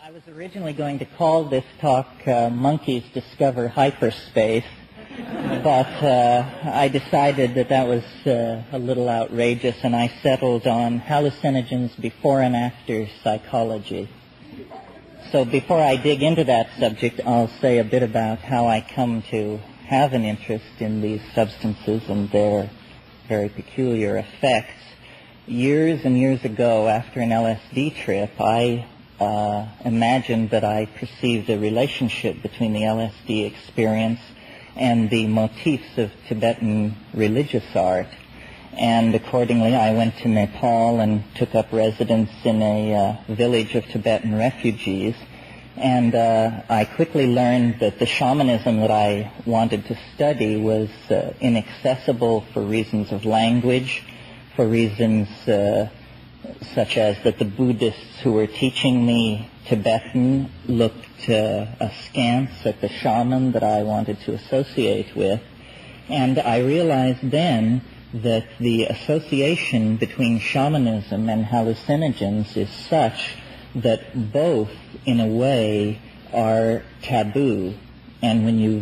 I was originally going to call this talk Monkeys Discover Hyperspace, but I decided that was a little outrageous, and I settled on hallucinogens before and after psychology. So before I dig into that subject, I'll say a bit about how I come to have an interest in these substances and their very peculiar effects. Years and years ago, after an LSD trip, I imagined that I perceived a relationship between the LSD experience and the motifs of Tibetan religious art. And accordingly, I went to Nepal and took up residence in a village of Tibetan refugees. And I quickly learned that the shamanism that I wanted to study was inaccessible for reasons of language, for reasons such as that the Buddhists who were teaching me Tibetan looked askance at the shaman that I wanted to associate with. And I realized then that the association between shamanism and hallucinogens is such that both, in a way, are taboo. And when you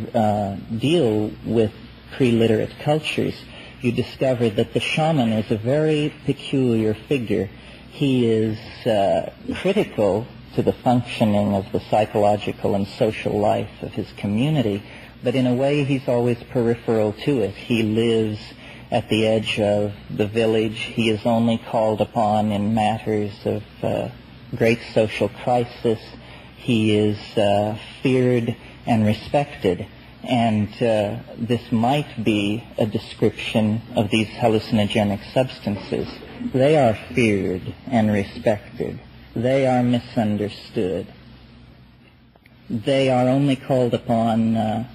deal with pre-literate cultures, you discover that the shaman is a very peculiar figure. He is critical to the functioning of the psychological and social life of his community, but in a way he's always peripheral to it. He lives at the edge of the village. He is only called upon in matters of great social crisis. He is feared and respected. And this might be a description of these hallucinogenic substances. They are feared and respected. They are misunderstood. They are only called upon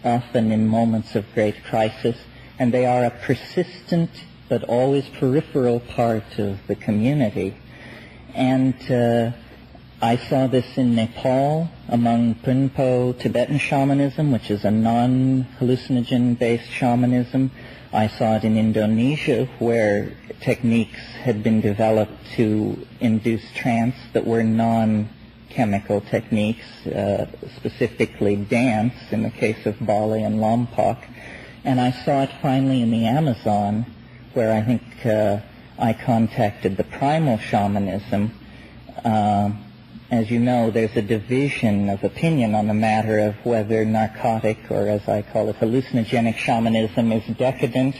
often in moments of great crisis, and they are a persistent but always peripheral part of the community. And I saw this in Nepal among Punpo Tibetan shamanism, which is a non-hallucinogen-based shamanism. I saw it in Indonesia, where techniques had been developed to induce trance that were non-chemical techniques, specifically dance in the case of Bali and Lombok. And I saw it finally in the Amazon, where I think I contacted the primal shamanism. As you know, there's a division of opinion on the matter of whether narcotic, or as I call it, hallucinogenic shamanism is decadent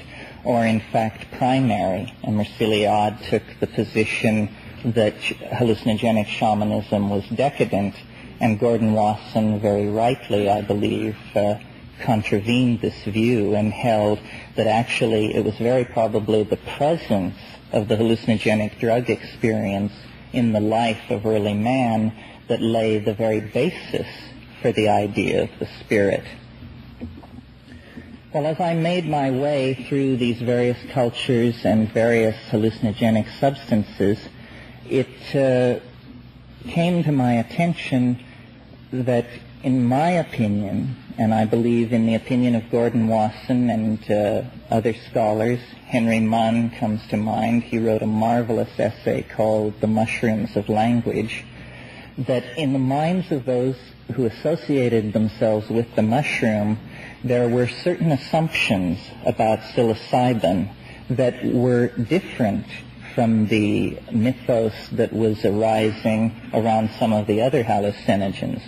or in fact primary. And Merciliade took the position that hallucinogenic shamanism was decadent, and Gordon Wasson, very rightly, I believe, contravened this view and held that actually it was very probably the presence of the hallucinogenic drug experience in the life of early man that lay the very basis for the idea of the spirit. Well, as I made my way through these various cultures and various hallucinogenic substances, it came to my attention that, in my opinion, and I believe in the opinion of Gordon Wasson and other scholars, Henry Munn comes to mind. He wrote a marvelous essay called The Mushrooms of Language, that in the minds of those who associated themselves with the mushroom, there were certain assumptions about psilocybin that were different from the mythos that was arising around some of the other hallucinogens.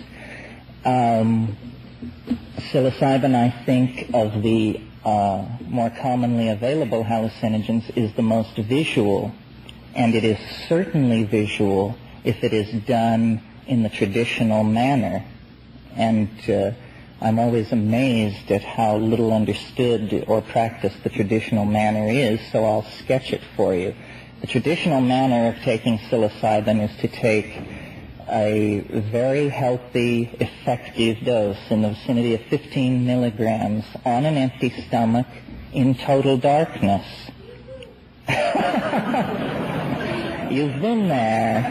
Psilocybin, I think, of the more commonly available hallucinogens, is the most visual, and it is certainly visual if it is done in the traditional manner. And I'm always amazed at how little understood or practiced the traditional manner is, so I'll sketch it for you. The traditional manner of taking psilocybin is to take a very healthy, effective dose in the vicinity of 15 milligrams on an empty stomach in total darkness. You've been there.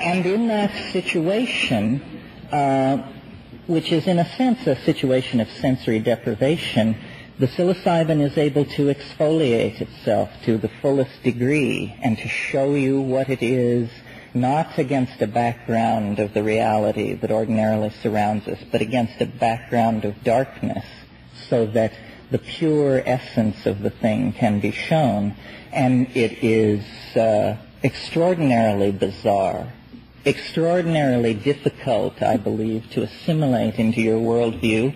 And in that situation, which is in a sense a situation of sensory deprivation, the psilocybin is able to exfoliate itself to the fullest degree and to show you what it is not against a background of the reality that ordinarily surrounds us, but against a background of darkness, so that the pure essence of the thing can be shown. And it is extraordinarily bizarre, extraordinarily difficult, I believe, to assimilate into your worldview.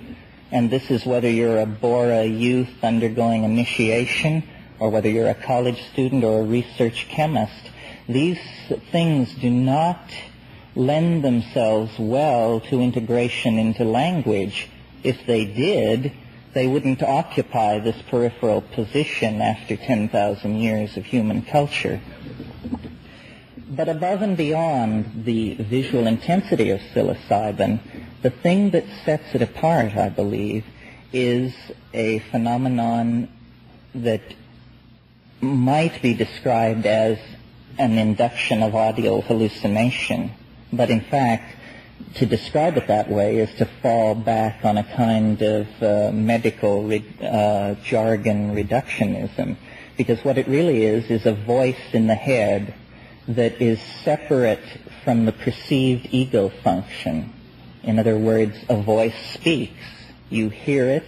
And this is whether you're a Bora youth undergoing initiation, or whether you're a college student or a research chemist. These things do not lend themselves well to integration into language. If they did, they wouldn't occupy this peripheral position after 10,000 years of human culture. But above and beyond the visual intensity of psilocybin, the thing that sets it apart, I believe, is a phenomenon that might be described as an induction of audio hallucination. But in fact, to describe it that way is to fall back on a kind of medical jargon reductionism, because what it really is a voice in the head that is separate from the perceived ego function. In other words, a voice speaks. You hear it,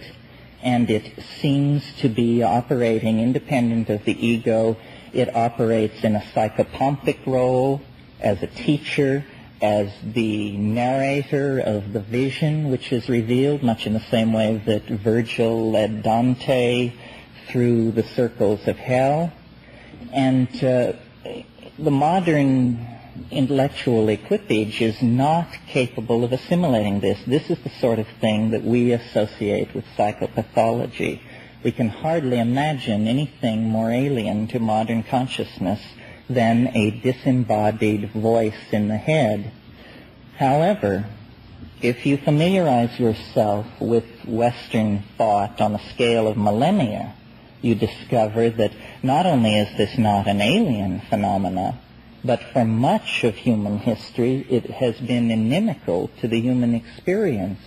and it seems to be operating independent of the ego. It operates in a psychopompic role as a teacher, as the narrator of the vision which is revealed, much in the same way that Virgil led Dante through the circles of hell. And the modern intellectual equipage is not capable of assimilating this. This is the sort of thing that we associate with psychopathology. We can hardly imagine anything more alien to modern consciousness than a disembodied voice in the head. However, if you familiarize yourself with Western thought on a scale of millennia, you discover that not only is this not an alien phenomena, but for much of human history it has been inimical to the human experience.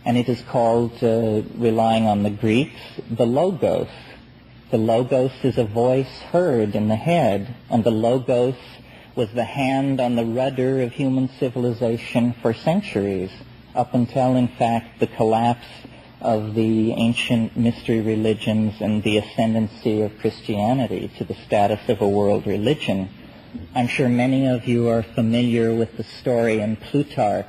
And it is called, relying on the Greeks, the logos. The logos is a voice heard in the head, and the logos was the hand on the rudder of human civilization for centuries, up until, in fact, the collapse of the ancient mystery religions and the ascendancy of Christianity to the status of a world religion. I'm sure many of you are familiar with the story in Plutarch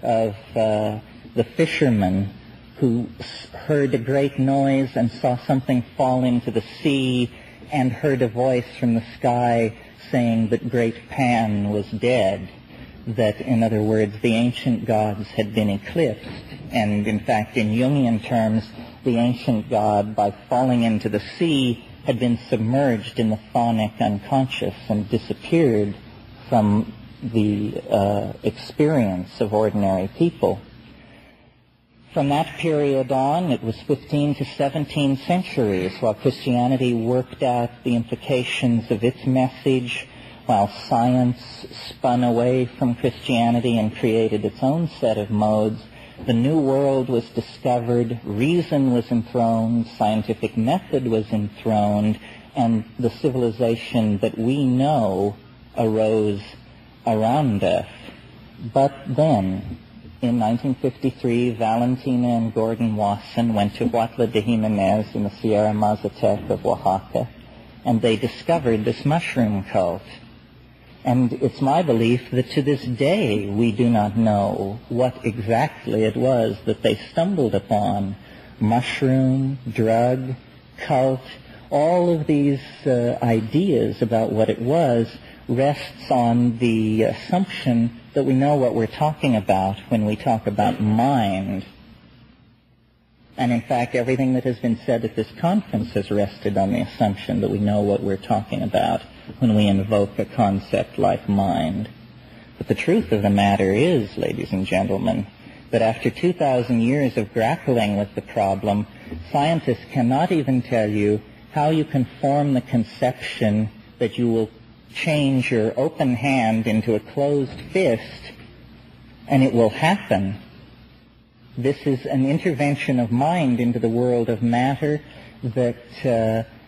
of the fisherman who heard a great noise and saw something fall into the sea and heard a voice from the sky saying that great Pan was dead, that, in other words, the ancient gods had been eclipsed. And, in fact, in Jungian terms, the ancient god, by falling into the sea, had been submerged in the chthonic unconscious and disappeared from the experience of ordinary people. From that period on, it was 15 to 17 centuries while Christianity worked out the implications of its message, while science spun away from Christianity and created its own set of modes. The New World was discovered, reason was enthroned, scientific method was enthroned, and the civilization that we know arose around us. But then, in 1953, Valentina and Gordon Wasson went to Huatla de Jimenez in the Sierra Mazatec of Oaxaca, and they discovered this mushroom cult. And it's my belief that to this day we do not know what exactly it was that they stumbled upon. Mushroom, drug, cult, all of these ideas about what it was rests on the assumption that we know what we're talking about when we talk about mind. And in fact, everything that has been said at this conference has rested on the assumption that we know what we're talking about when we invoke a concept like mind. But the truth of the matter is, ladies and gentlemen, that after 2,000 years of grappling with the problem, scientists cannot even tell you how you can form the conception that you will change your open hand into a closed fist, and it will happen. This is an intervention of mind into the world of matter that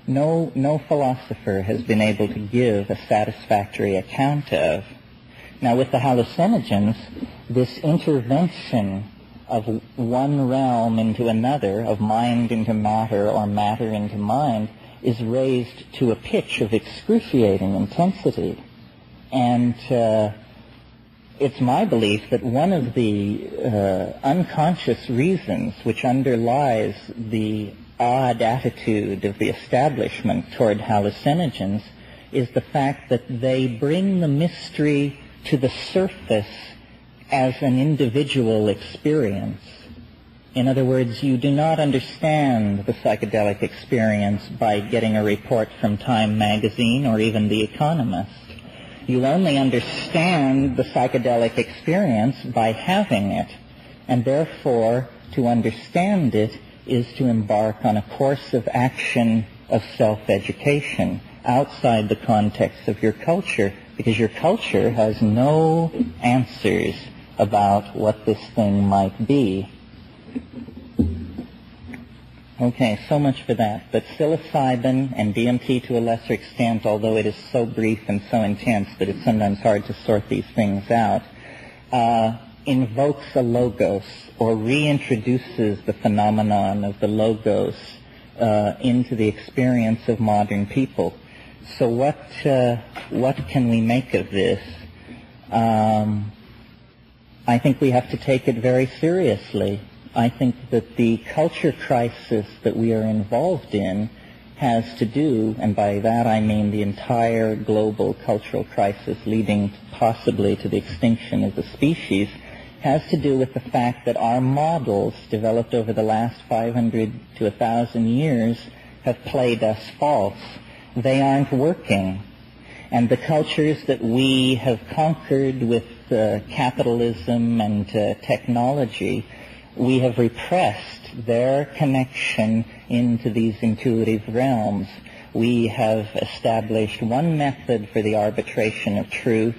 no philosopher has been able to give a satisfactory account of. Now, with the hallucinogens, this intervention of one realm into another, of mind into matter or matter into mind, is raised to a pitch of excruciating intensity. And it's my belief that one of the unconscious reasons which underlies the odd attitude of the establishment toward hallucinogens is the fact that they bring the mystery to the surface as an individual experience. In other words, you do not understand the psychedelic experience by getting a report from Time magazine or even The Economist. You only understand the psychedelic experience by having it, and therefore, to understand it is to embark on a course of action of self-education outside the context of your culture, because your culture has no answers about what this thing might be. Okay, so much for that. But psilocybin and DMT to a lesser extent, although it is so brief and so intense that it's sometimes hard to sort these things out, invokes a logos or reintroduces the phenomenon of the logos into the experience of modern people. So what can we make of this? I think we have to take it very seriously. I think that the culture crisis that we are involved in has to do, and by that I mean the entire global cultural crisis leading possibly to the extinction of the species, has to do with the fact that our models developed over the last 500 to 1,000 years have played us false. They aren't working. And the cultures that we have conquered with capitalism and technology, we have repressed their connection into these intuitive realms. We have established one method for the arbitration of truth,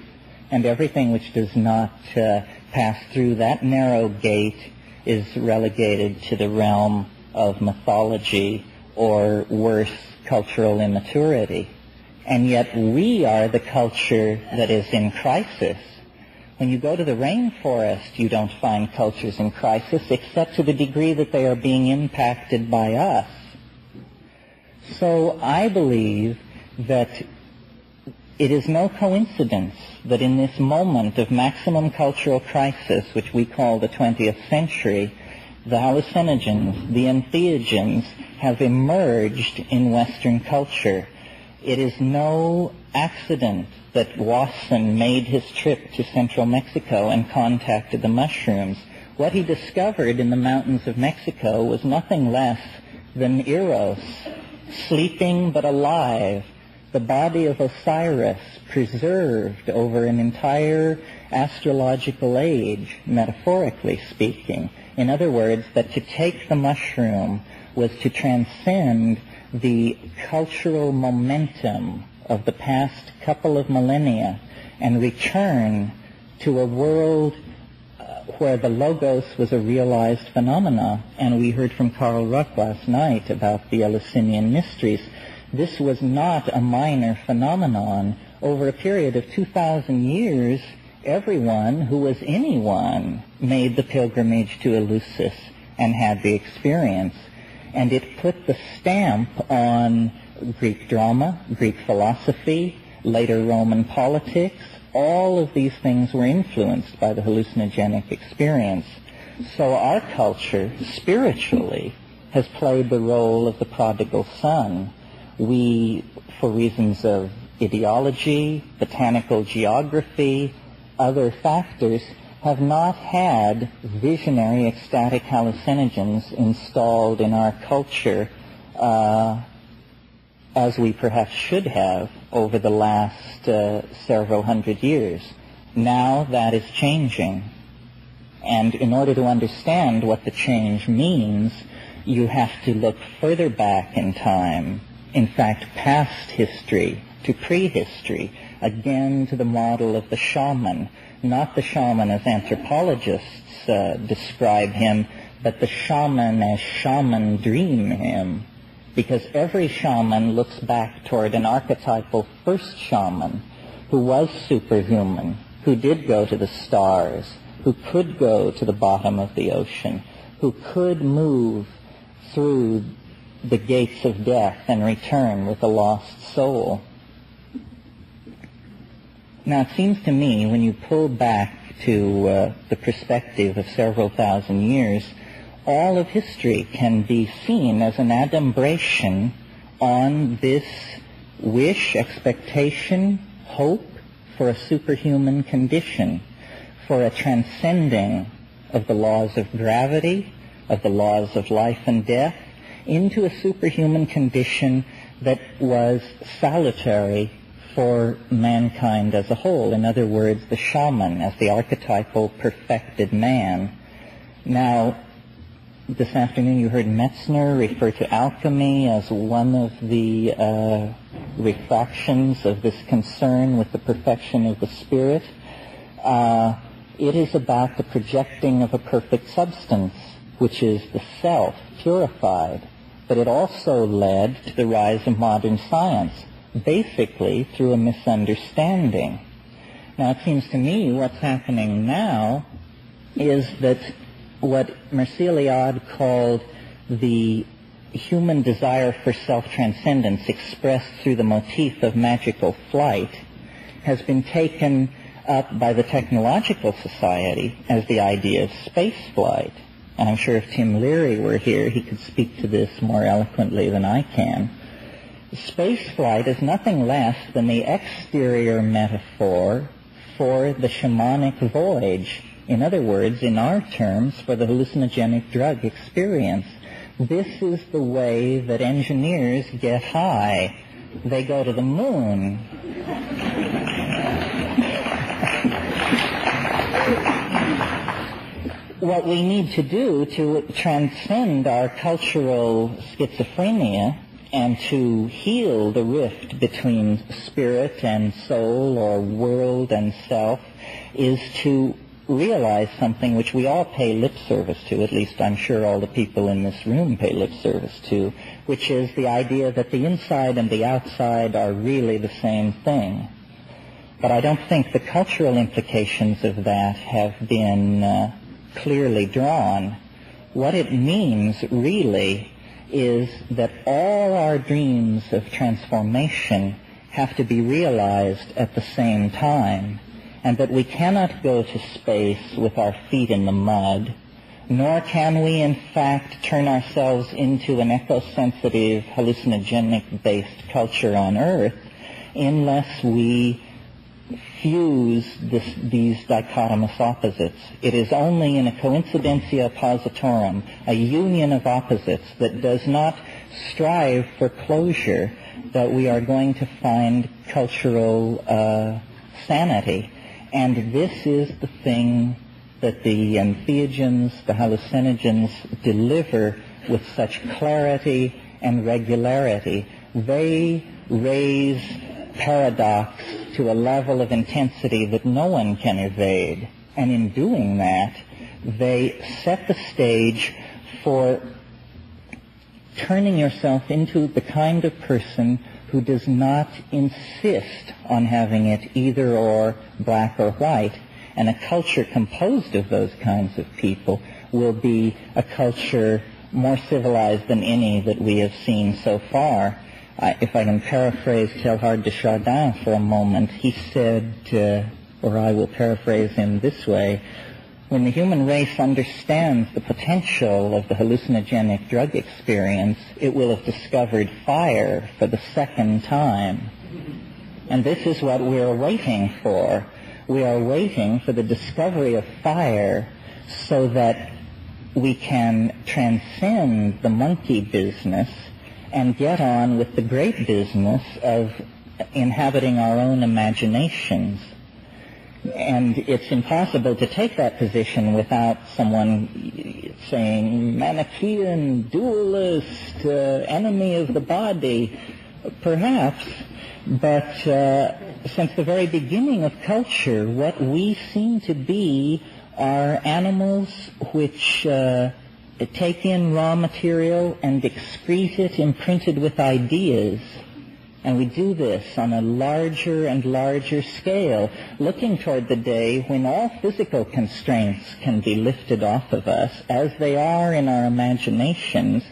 and everything which does not pass through that narrow gate is relegated to the realm of mythology or worse, cultural immaturity. And yet we are the culture that is in crisis. When you go to the rainforest, you don't find cultures in crisis except to the degree that they are being impacted by us. So I believe that it is no coincidence that in this moment of maximum cultural crisis, which we call the 20th century, the hallucinogens, the entheogens, have emerged in Western culture. It is no accident that Wasson made his trip to central Mexico and contacted the mushrooms. What he discovered in the mountains of Mexico was nothing less than Eros, sleeping but alive, the body of Osiris preserved over an entire astrological age, metaphorically speaking. In other words, that to take the mushroom was to transcend the cultural momentum of the past couple of millennia and return to a world where the logos was a realized phenomena. And we heard from Carl Ruck last night about the Eleusinian mysteries. This was not a minor phenomenon. Over a period of 2,000 years, everyone who was anyone made the pilgrimage to Eleusis and had the experience. And it put the stamp on Greek drama, Greek philosophy, later Roman politics. All of these things were influenced by the hallucinogenic experience. So our culture, spiritually, has played the role of the prodigal son. We, for reasons of ideology, botanical geography, other factors, have not had visionary ecstatic hallucinogens installed in our culture as we perhaps should have over the last several hundred years. Now that is changing. And in order to understand what the change means, you have to look further back in time, in fact, past history to prehistory, again to the model of the shaman, not the shaman as anthropologists describe him, but the shaman as shaman dream him. Because every shaman looks back toward an archetypal first shaman who was superhuman, who did go to the stars, who could go to the bottom of the ocean, who could move through the gates of death and return with a lost soul. Now, it seems to me, when you pull back to the perspective of several thousand years, all of history can be seen as an adumbration on this wish, expectation, hope for a superhuman condition, for a transcending of the laws of gravity, of the laws of life and death, into a superhuman condition that was salutary for mankind as a whole. In other words, the shaman as the archetypal perfected man. Now, this afternoon you heard Metzner refer to alchemy as one of the refractions of this concern with the perfection of the spirit. It is about the projecting of a perfect substance, which is the self, purified. But it also led to the rise of modern science, basically through a misunderstanding. Now, it seems to me what's happening now is that what Mircea Eliade called the human desire for self-transcendence expressed through the motif of magical flight has been taken up by the technological society as the idea of space flight. And I'm sure if Tim Leary were here, he could speak to this more eloquently than I can. Space flight is nothing less than the exterior metaphor for the shamanic voyage. In other words, in our terms, for the hallucinogenic drug experience. This is the way that engineers get high. They go to the moon. What we need to do to transcend our cultural schizophrenia and to heal the rift between spirit and soul, or world and self, is to realize something which we all pay lip service to, at least I'm sure all the people in this room pay lip service to, which is the idea that the inside and the outside are really the same thing. But I don't think the cultural implications of that have been clearly drawn. What it means really is that all our dreams of transformation have to be realized at the same time, and that we cannot go to space with our feet in the mud, nor can we in fact turn ourselves into an eco-sensitive, hallucinogenic-based culture on Earth unless we fuse these dichotomous opposites. It is only in a coincidentia positorum, a union of opposites that does not strive for closure, that we are going to find cultural sanity. And this is the thing that the entheogens, the hallucinogens, deliver with such clarity and regularity. They raise paradox to a level of intensity that no one can evade. And in doing that, they set the stage for turning yourself into the kind of person who does not insist on having it either or, black or white. And a culture composed of those kinds of people will be a culture more civilized than any that we have seen so far. If I can paraphrase Teilhard de Chardin for a moment, he said, or I will paraphrase him this way, when the human race understands the potential of the hallucinogenic drug experience, it will have discovered fire for the second time. And this is what we're waiting for. We are waiting for the discovery of fire so that we can transcend the monkey business and get on with the great business of inhabiting our own imaginations. And it's impossible to take that position without someone saying, Manichaean, dualist, enemy of the body. Perhaps, but since the very beginning of culture, what we seem to be are animals which take in raw material and excrete it imprinted with ideas. And we do this on a larger and larger scale, looking toward the day when all physical constraints can be lifted off of us, as they are in our imaginations,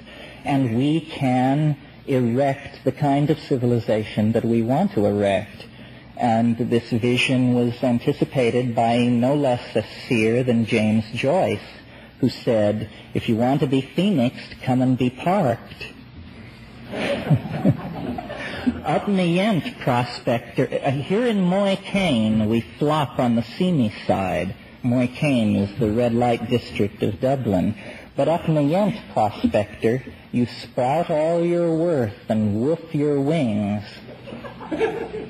and we can erect the kind of civilization that we want to erect. And this vision was anticipated by no less a seer than James Joyce, who said, "If you want to be phoenixed, come and be parked." Up in the Yent Prospector, here in Mckenna, we flop on the seamy side. Mckenna is the red light district of Dublin. But up in the Yent Prospector, you sprout all your worth and woof your wings.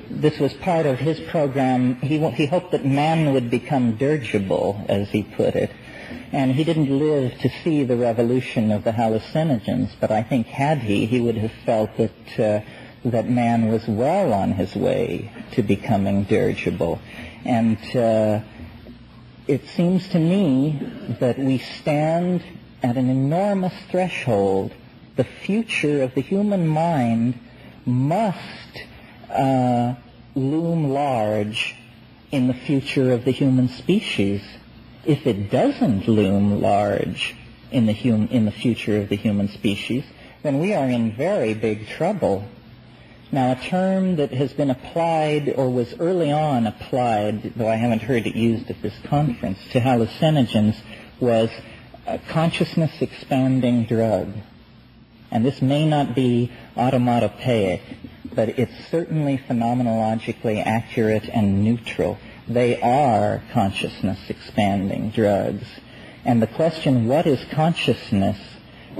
This was part of his program. He hoped that man would become dirigible, as he put it. And he didn't live to see the revolution of the hallucinogens, but I think had he would have felt that man was well on his way to becoming dirigible. And it seems to me that we stand at an enormous threshold. The future of the human mind must loom large in the future of the human species. If it doesn't loom large in the future of the human species, then we are in very big trouble. Now, a term that has been applied, or was early on applied, though I haven't heard it used at this conference, to hallucinogens was a consciousness-expanding drug. And this may not be automatopoeic, but it's certainly phenomenologically accurate and neutral. They are consciousness-expanding drugs. And the question, what is consciousness,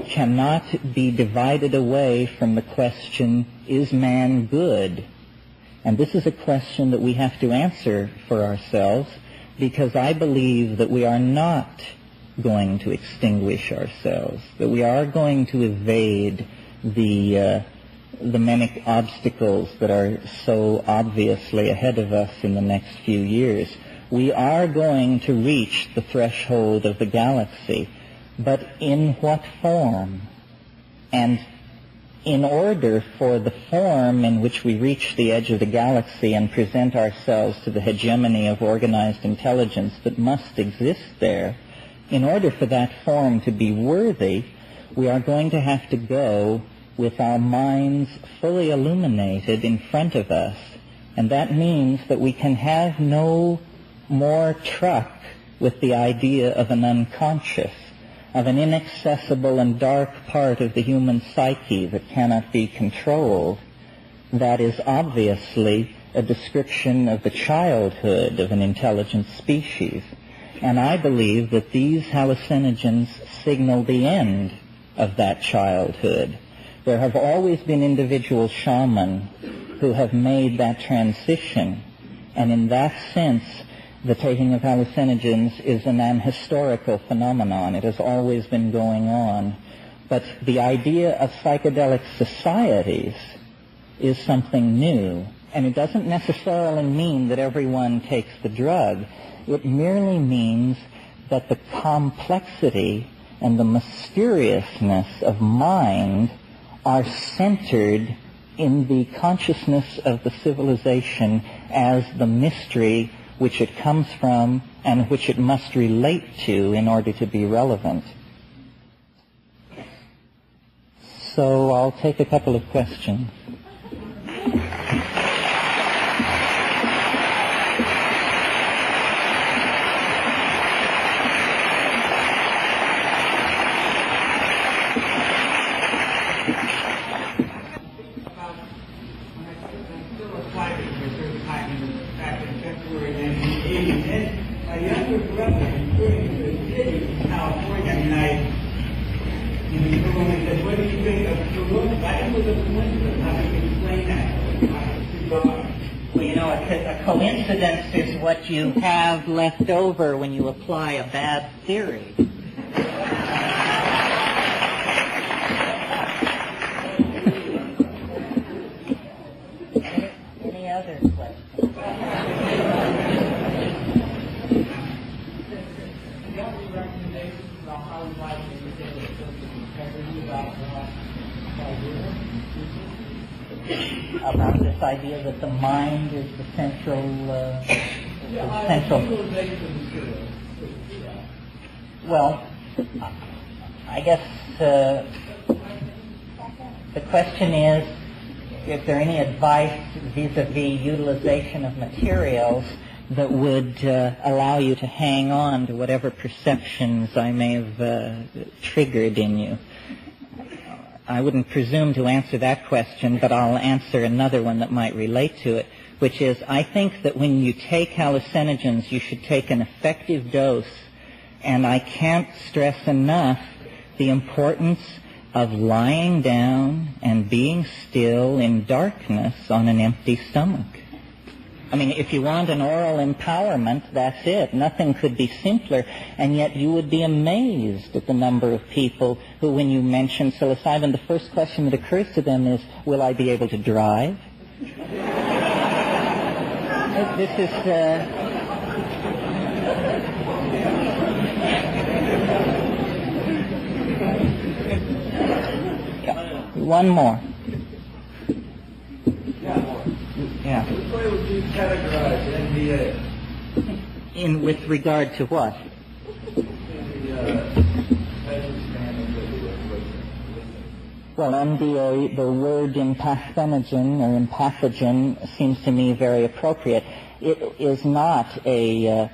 cannot be divided away from the question, is man good? And this is a question that we have to answer for ourselves, because I believe that we are not going to extinguish ourselves, that we are going to evade the many obstacles that are so obviously ahead of us in the next few years. We are going to reach the threshold of the galaxy, but in what form? And in order for the form in which we reach the edge of the galaxy and present ourselves to the hegemony of organized intelligence that must exist there, in order for that form to be worthy, we are going to have to go with our minds fully illuminated in front of us. And that means that we can have no more truck with the idea of an unconscious, of an inaccessible and dark part of the human psyche that cannot be controlled. That is obviously a description of the childhood of an intelligent species. And I believe that these hallucinogens signal the end of that childhood. There have always been individual shamans who have made that transition. And in that sense, the taking of hallucinogens is an historical phenomenon. It has always been going on. But the idea of psychedelic societies is something new. And it doesn't necessarily mean that everyone takes the drug. It merely means that the complexity and the mysteriousness of mind are centered in the consciousness of the civilization as the mystery which it comes from and which it must relate to in order to be relevant. So I'll take a couple of questions. Well, you know, a coincidence is what you have left over when you apply a bad theory. Any other questions? About idea that the mind is the central, Well, I guess the question is, if there any advice vis-a-vis utilization of materials that would allow you to hang on to whatever perceptions I may have triggered in you. I wouldn't presume to answer that question, but I'll answer another one that might relate to it, which is I think that when you take hallucinogens, you should take an effective dose, and I can't stress enough the importance of lying down and being still in darkness on an empty stomach. I mean, if you want an oral empowerment, that's it. Nothing could be simpler. And yet you would be amazed at the number of people who, when you mention psilocybin, the first question that occurs to them is, will I be able to drive? This is... One more. Yeah. Which way would you categorize NBA? With regard to what? Well, MDA, the word empathenogen or empathogen seems to me very appropriate. It is not a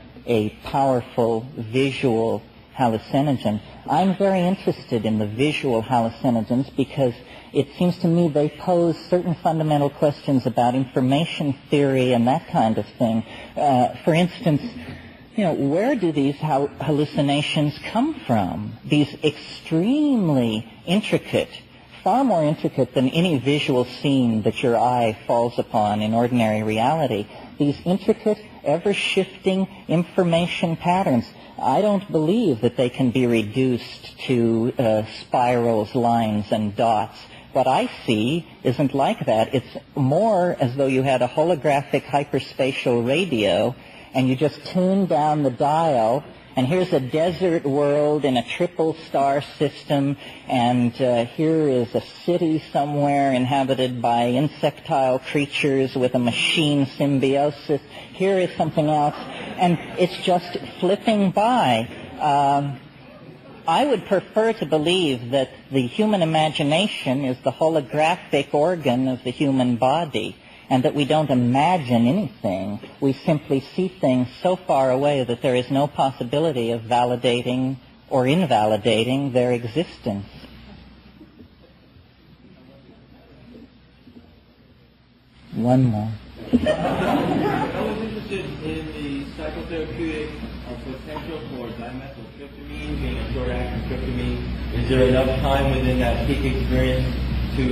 powerful visual hallucinogen. I'm very interested in the visual hallucinogens because it seems to me they pose certain fundamental questions about information theory and that kind of thing. For instance, where do these hallucinations come from? These extremely intricate, far more intricate than any visual scene that your eye falls upon in ordinary reality. These intricate, ever-shifting information patterns. I don't believe that they can be reduced to spirals, lines, and dots. What I see isn't like that. It's more as though you had a holographic hyperspatial radio and you just tune down the dial, and here's a desert world in a triple star system, and here is a city somewhere inhabited by insectile creatures with a machine symbiosis. Here is something else, and it's just flipping by. I would prefer to believe that the human imagination is the holographic organ of the human body, and that we don't imagine anything. We simply see things so far away that there is no possibility of validating or invalidating their existence. One more. I was interested in the psychotherapeutic potential for dimethyltryptamine being a short-acting tryptamine. Is there enough time within that peak experience to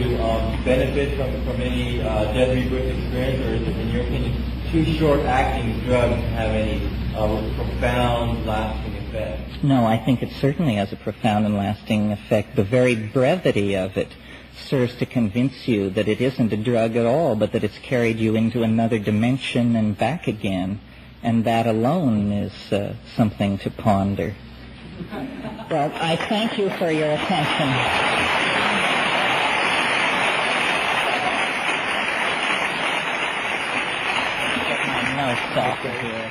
benefit from any death rebirth experience, or is it, in your opinion, too short-acting drugs have any profound, lasting effect? No, I think it certainly has a profound and lasting effect. The very brevity of it serves to convince you that it isn't a drug at all, but that it's carried you into another dimension and back again. And that alone is something to ponder. Well, I thank you for your attention. Get my nose off of here.